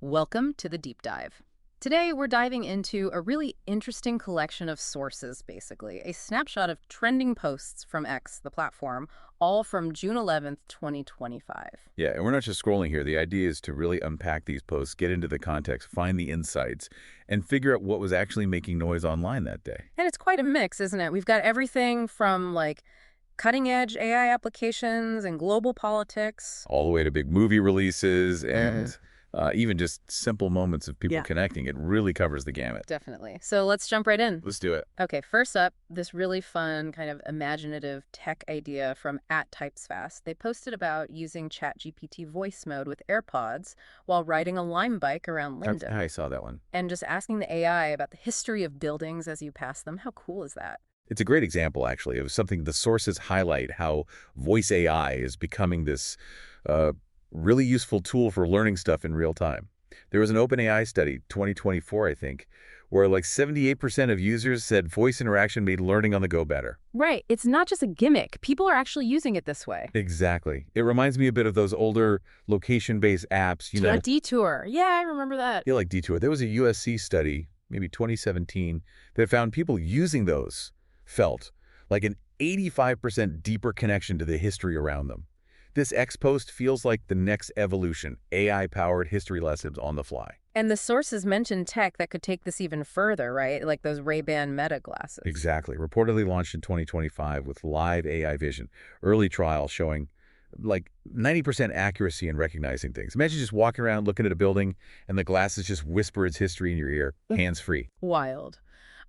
Welcome to the deep dive. Today, we're diving into a really interesting collection of sources, basically, a snapshot of trending posts from X, the platform, all from June 11th, 2025. Yeah, and we're not just scrolling here. The idea is to really unpack these posts, get into the context, find the insights, and figure out what was actually making noise online that day. And it's quite a mix, isn't it? We've got everything from, cutting-edge AI applications and global politics. All the way to big movie releases and even just simple moments of people connecting. It really covers the gamut. Definitely. So let's jump right in. Let's do it. Okay, first up, this really fun kind of imaginative tech idea from @typesfast. They posted about using ChatGPT voice mode with AirPods while riding a Lime bike around Linden. I saw that one. And just asking the AI about the history of buildings as you pass them. How cool is that? It's a great example, actually, of something the sources highlight how voice AI is becoming this really useful tool for learning stuff in real time. There was an OpenAI study, 2024, I think, where 78% of users said voice interaction made learning on the go better. Right. It's not just a gimmick. People are actually using it this way. Exactly. It reminds me a bit of those older location-based apps, you know. A Detour. Yeah, I remember that. Yeah, like Detour. There was a USC study, maybe 2017, that found people using those felt like an 85% deeper connection to the history around them. This X post feels like the next evolution, AI-powered history lessons on the fly. And the sources mentioned tech that could take this even further, right? Like those Ray-Ban Meta glasses. Exactly. Reportedly launched in 2025 with live AI vision. Early trials showing 90% accuracy in recognizing things. Imagine just walking around looking at a building and the glasses just whisper its history in your ear, hands-free. Wild.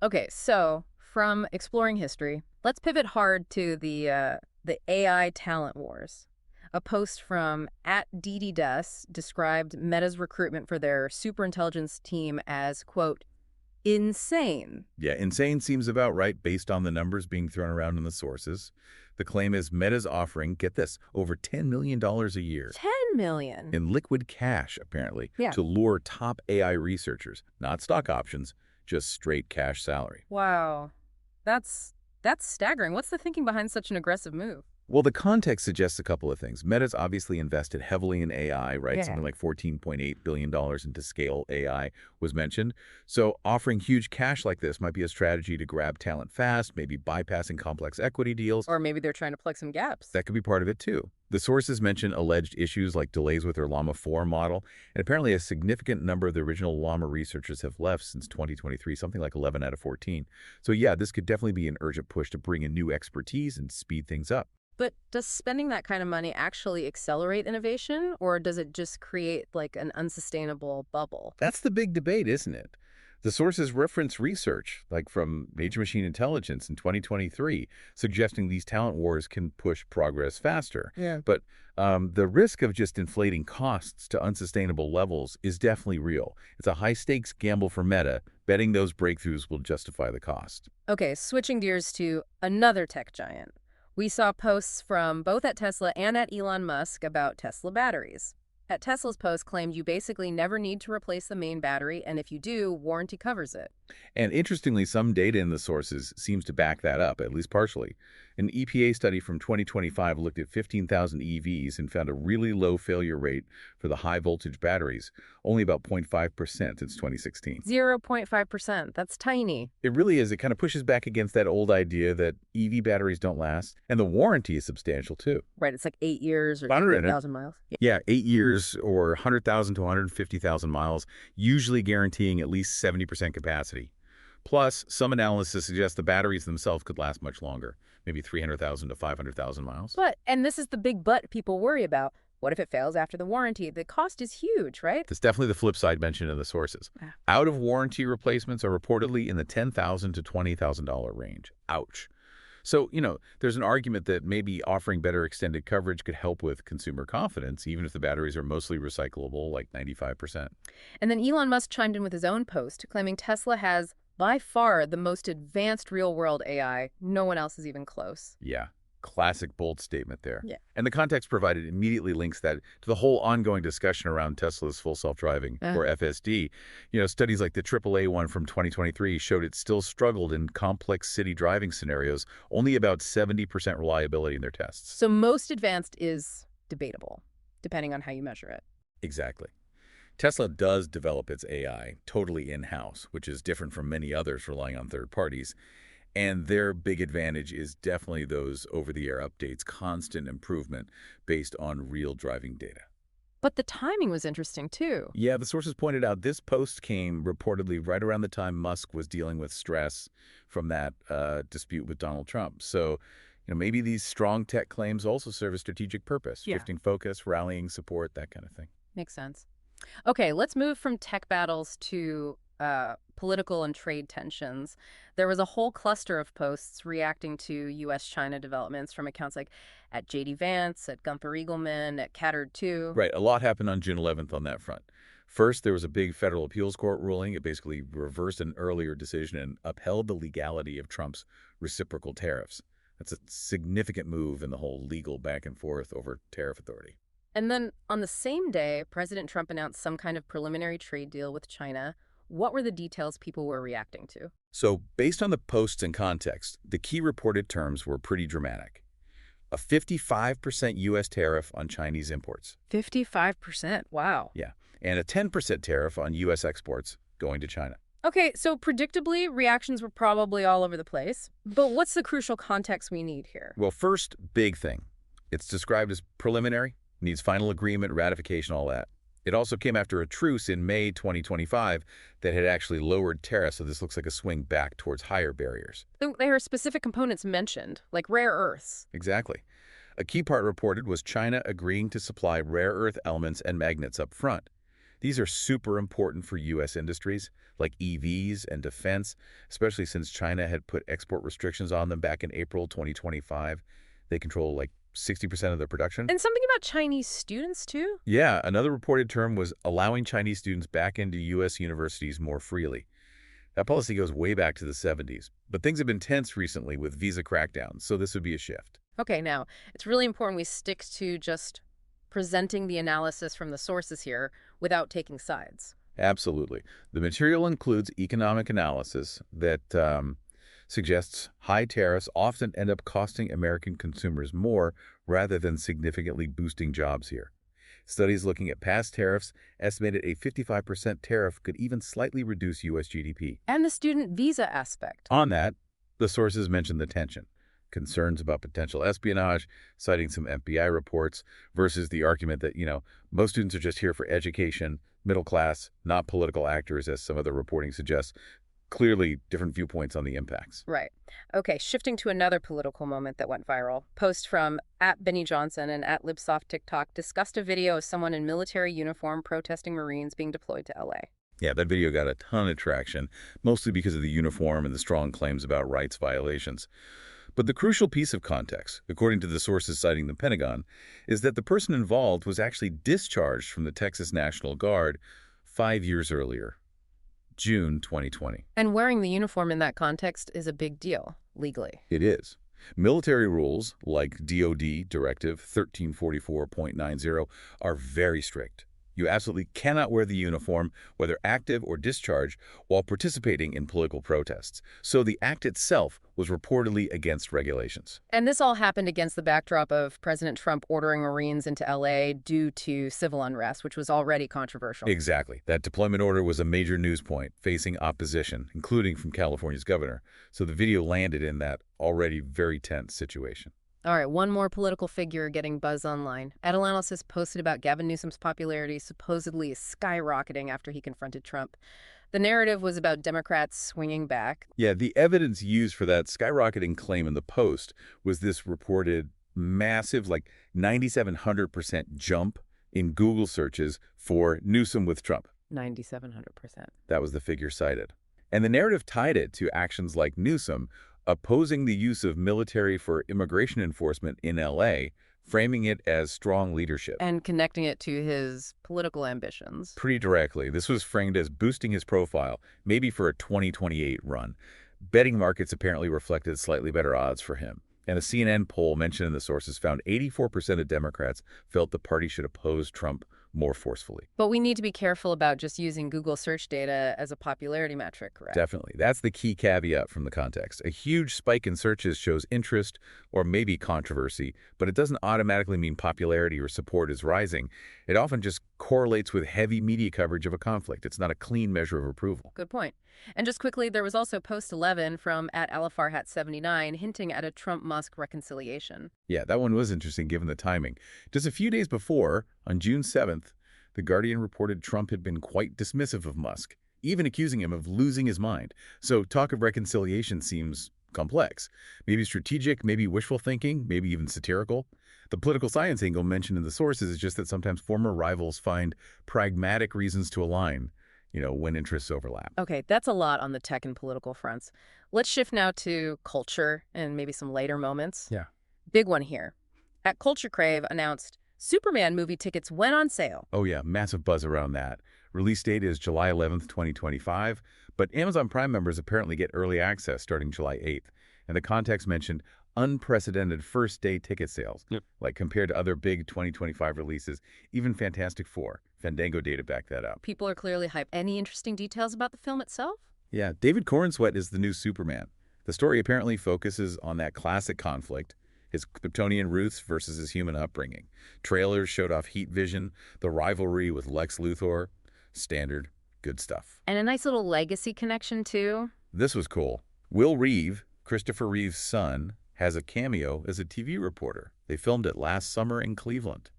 Okay, so from exploring history, let's pivot hard to the AI talent wars. A post from @Deedy described Meta's recruitment for their superintelligence team as, quote, insane. Yeah, insane seems about right based on the numbers being thrown around in the sources. The claim is Meta's offering, get this, over $10 million a year. $10 million? In liquid cash, apparently, Yeah. to lure top AI researchers. Not stock options, just straight cash salary. Wow. That's staggering. What's the thinking behind such an aggressive move? Well, the context suggests a couple of things. Meta's obviously invested heavily in AI, right? Yeah. Something like $14.8 billion into scale AI was mentioned. So offering huge cash like this might be a strategy to grab talent fast, maybe bypassing complex equity deals. Or maybe they're trying to plug some gaps. That could be part of it, too. The sources mention alleged issues like delays with their Llama 4 model, and apparently a significant number of the original Llama researchers have left since 2023, something like 11 out of 14. So yeah, this could definitely be an urgent push to bring in new expertise and speed things up. But does spending that kind of money actually accelerate innovation, or does it just create an unsustainable bubble? That's the big debate, isn't it? The sources reference research, like from Major Machine Intelligence in 2023, suggesting these talent wars can push progress faster. Yeah. But the risk of just inflating costs to unsustainable levels is definitely real. It's a high-stakes gamble for Meta, betting those breakthroughs will justify the cost. Okay, switching gears to another tech giant. We saw posts from both at Tesla and at Elon Musk about Tesla batteries. At Tesla's post claimed you basically never need to replace the main battery, and if you do, warranty covers it. And interestingly, some data in the sources seems to back that up, at least partially. An EPA study from 2025 looked at 15,000 EVs and found a really low failure rate for the high-voltage batteries, only about 0.5% since 2016. 0.5%. That's tiny. It really is. It kind of pushes back against that old idea that EV batteries don't last, and the warranty is substantial, too. Right, it's like 8 years or 100. 1,000 miles. Yeah, 8 years or 100,000 to 150,000 miles, usually guaranteeing at least 70% capacity. Plus, some analysis suggests the batteries themselves could last much longer, maybe 300,000 to 500,000 miles. And this is the big but people worry about. What if it fails after the warranty? The cost is huge, right? That's definitely the flip side mentioned in the sources. Out-of-warranty replacements are reportedly in the $10,000 to $20,000 range. Ouch. So, there's an argument that maybe offering better extended coverage could help with consumer confidence, even if the batteries are mostly recyclable, like 95%. And then Elon Musk chimed in with his own post, claiming Tesla has, by far, the most advanced real-world AI. No one else is even close. Yeah. Classic bold statement there. Yeah. And the context provided immediately links that to the whole ongoing discussion around Tesla's full self-driving, or FSD. Studies like the AAA one from 2023 showed it still struggled in complex city driving scenarios, only about 70% reliability in their tests. So most advanced is debatable, depending on how you measure it. Exactly. Tesla does develop its AI totally in-house, which is different from many others relying on third parties. And their big advantage is definitely those over-the-air updates, constant improvement based on real driving data. But the timing was interesting, too. Yeah, the sources pointed out this post came reportedly right around the time Musk was dealing with stress from that dispute with Donald Trump. So, maybe these strong tech claims also serve a strategic purpose, Yeah. shifting focus, rallying support, that kind of thing. Makes sense. Okay, let's move from tech battles to political and trade tensions. There was a whole cluster of posts reacting to U.S. China developments from accounts like at J.D. Vance, at Gunther Eagleman, at Catered 2. Right, a lot happened on June 11th on that front. First, there was a big federal appeals court ruling. It basically reversed an earlier decision and upheld the legality of Trump's reciprocal tariffs. That's a significant move in the whole legal back and forth over tariff authority. And then on the same day, President Trump announced some kind of preliminary trade deal with China. What were the details people were reacting to? So, based on the posts and context, the key reported terms were pretty dramatic. A 55% U.S. tariff on Chinese imports. 55%. Wow. Yeah, and a 10% tariff on U.S. exports going to China. Okay, so predictably, reactions were probably all over the place. But what's the crucial context we need here? Well, first, big thing. It's described as preliminary, needs final agreement, ratification, all that. It also came after a truce in May 2025 that had actually lowered tariffs, so this looks like a swing back towards higher barriers. There are specific components mentioned, like rare earths. Exactly. A key part reported was China agreeing to supply rare earth elements and magnets up front. These are super important for U.S. industries, like EVs and defense, especially since China had put export restrictions on them back in April 2025. They control like 60% of their production. And something about Chinese students, too? Yeah, another reported term was allowing Chinese students back into U.S. universities more freely. That policy goes way back to the 70s, but things have been tense recently with visa crackdowns, so this would be a shift. Okay, now, it's really important we stick to just presenting the analysis from the sources here without taking sides. Absolutely. The material includes economic analysis that suggests high tariffs often end up costing American consumers more rather than significantly boosting jobs here. Studies looking at past tariffs estimated a 55% tariff could even slightly reduce U.S. GDP. And the student visa aspect. On that, the sources mentioned the tension. Concerns about potential espionage, citing some FBI reports, versus the argument that, most students are just here for education, middle class, not political actors, as some of the reporting suggests. Clearly different viewpoints on the impacts. Right. Okay, shifting to another political moment that went viral. Posts from @BennyJohnson and @LibSoftTikTok discussed a video of someone in military uniform protesting Marines being deployed to L.A. Yeah, that video got a ton of traction, mostly because of the uniform and the strong claims about rights violations. But the crucial piece of context, according to the sources citing the Pentagon, is that the person involved was actually discharged from the Texas National Guard 5 years earlier, June 2020. And wearing the uniform in that context is a big deal, legally. It is. Military rules, like DoD Directive 1344.90, are very strict. You absolutely cannot wear the uniform, whether active or discharged, while participating in political protests. So the act itself was reportedly against regulations. And this all happened against the backdrop of President Trump ordering Marines into L.A. due to civil unrest, which was already controversial. Exactly. That deployment order was a major news point, facing opposition, including from California's governor. So the video landed in that already very tense situation. All right, one more political figure getting buzz online. Analysis posted about Gavin Newsom's popularity supposedly skyrocketing after he confronted Trump. The narrative was about Democrats swinging back. Yeah, the evidence used for that skyrocketing claim in the Post was this reported massive, like 9,700% jump in Google searches for Newsom with Trump. 9,700%. That was the figure cited. And the narrative tied it to actions like Newsom opposing the use of military for immigration enforcement in L.A., framing it as strong leadership. And connecting it to his political ambitions. Pretty directly. This was framed as boosting his profile, maybe for a 2028 run. Betting markets apparently reflected slightly better odds for him. And a CNN poll mentioned in the sources found 84% of Democrats felt the party should oppose Trump more forcefully. But we need to be careful about just using Google search data as a popularity metric, correct? Definitely. That's the key caveat from the context. A huge spike in searches shows interest or maybe controversy, but it doesn't automatically mean popularity or support is rising. It often just correlates with heavy media coverage of a conflict. It's not a clean measure of approval. Good point. And just quickly, there was also post 11 from @Alafarhat79 hinting at a Trump-Musk reconciliation. Yeah, that one was interesting given the timing. Just a few days before, on June 7th, The Guardian reported Trump had been quite dismissive of Musk, even accusing him of losing his mind. So talk of reconciliation seems complex. Maybe strategic, maybe wishful thinking, maybe even satirical. The political science angle mentioned in the sources is just that sometimes former rivals find pragmatic reasons to align, when interests overlap. Okay, that's a lot on the tech and political fronts. Let's shift now to culture and maybe some later moments. Yeah. Big one here. At Culture Crave announced Superman movie tickets went on sale. Oh yeah, massive buzz around that. Release date is July 11th, 2025, but Amazon Prime members apparently get early access starting July 8th. And the context mentioned unprecedented first-day ticket sales. Yep. Like compared to other big 2025 releases, even Fantastic Four. Fandango data backed that up. People are clearly hyped. Any interesting details about the film itself? Yeah, David Corenswet is the new Superman. The story apparently focuses on that classic conflict, his Kryptonian roots versus his human upbringing. Trailers showed off heat vision, the rivalry with Lex Luthor. Standard, good stuff. And a nice little legacy connection, too. This was cool. Will Reeve, Christopher Reeve's son, has a cameo as a TV reporter. They filmed it last summer in Cleveland.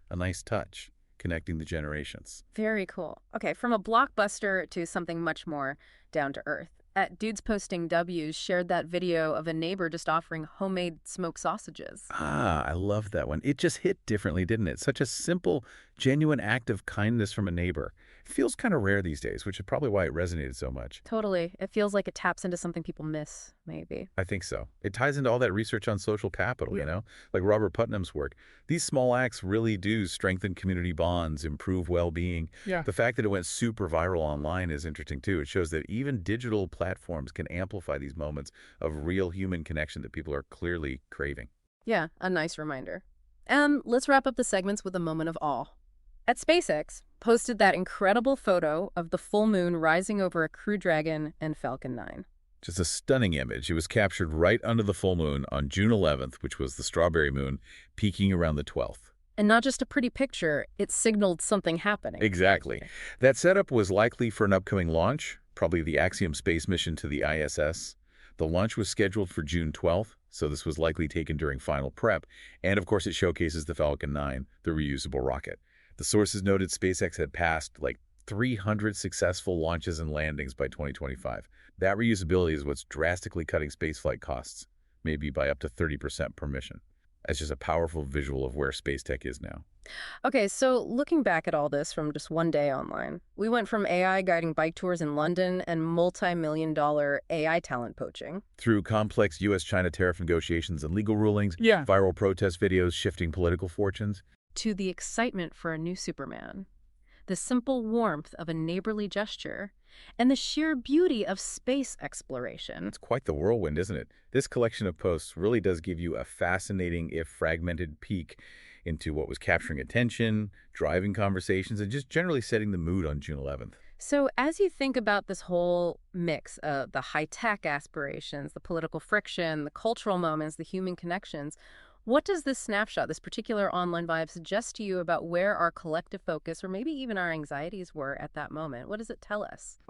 A nice touch, connecting the generations. Very cool. Okay, from a blockbuster to something much more down to earth. At Dudes Posting W's shared that video of a neighbor just offering homemade smoked sausages. Ah, I love that one. It just hit differently, didn't it? Such a simple, genuine act of kindness from a neighbor. It feels kind of rare these days, which is probably why it resonated so much. Totally. It feels like it taps into something people miss, maybe. I think so. It ties into all that research on social capital, like Robert Putnam's work. These small acts really do strengthen community bonds, improve well-being. Yeah. The fact that it went super viral online is interesting, too. It shows that even digital platforms can amplify these moments of real human connection that people are clearly craving. Yeah, a nice reminder. And let's wrap up the segments with a moment of awe. At SpaceX, posted that incredible photo of the full moon rising over a Crew Dragon and Falcon 9. Just a stunning image. It was captured right under the full moon on June 11th, which was the strawberry moon, peaking around the 12th. And not just a pretty picture, it signaled something happening. Exactly. That setup was likely for an upcoming launch, probably the Axiom space mission to the ISS. The launch was scheduled for June 12th, so this was likely taken during final prep. And of course, it showcases the Falcon 9, the reusable rocket. The sources noted SpaceX had passed like 300 successful launches and landings by 2025. That reusability is what's drastically cutting spaceflight costs, maybe by up to 30% per mission. That's just a powerful visual of where space tech is now. Okay, so looking back at all this from just one day online, we went from AI guiding bike tours in London and multi-million-dollar AI talent poaching. Through complex U.S. China tariff negotiations and legal rulings, Yeah. viral protest videos shifting political fortunes. To the excitement for a new Superman, the simple warmth of a neighborly gesture, and the sheer beauty of space exploration. It's quite the whirlwind, isn't it? This collection of posts really does give you a fascinating, if fragmented, peek into what was capturing attention, driving conversations, and just generally setting the mood on June 11th. So as you think about this whole mix of the high-tech aspirations, the political friction, the cultural moments, the human connections, what does this snapshot, this particular online vibe, suggest to you about where our collective focus or maybe even our anxieties were at that moment? What does it tell us?